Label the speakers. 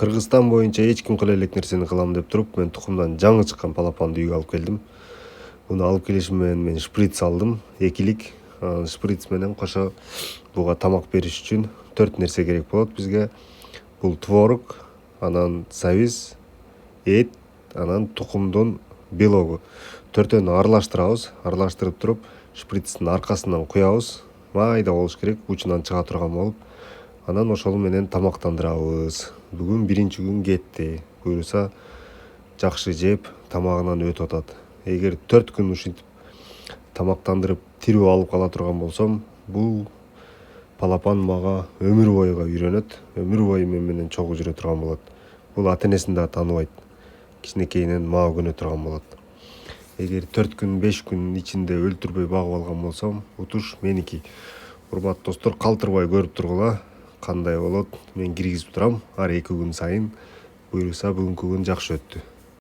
Speaker 1: Кыргызстан боюнча эч ким кыла элек нерсени кылам деп туруп, мен тукумдан жаңы чыккан палапанды үйгө алып келдим. Буну алып келишим менен мен шприц алдым, 2-лик. Шприц менен кошо буга тамак бериш үчүн 4 нерсе керек болот бизге. Бул творог, анан сабиз, эт, анан тукумдун белогу. 4-өнү аралаштырабыз. Аралаштырып туруп, шприцтин аркасынан куябыз. Майда болуш керек, учунан чыга турган болуп. Анан ошол менен тамактандырабыз. Бүгүн биринчи күн кетти. Буюрса жакшы жеп, тамагынан өтүп атат. Эгер 4 күн ушинтип тамактандырып, тирүү алып кала турган болсом, бул палапан мага өмүр бойуга үйрөнөт. Өмүр бою мен менен чогуу жүрө турган болот. Бул ата-энесин да тааныбайт. Кичинекейинен мага көнө турган болот. Эгер 4 күн, 5 күн ичинде өлтүрбөй багып алган болсом, утуш меники. Урматтуу достор, калтырбай көрүп тургула. Кандай болот? Мен киргизип турам ар 2 күн сайын. Буюрса бүгүнкү күн жакшы өттү.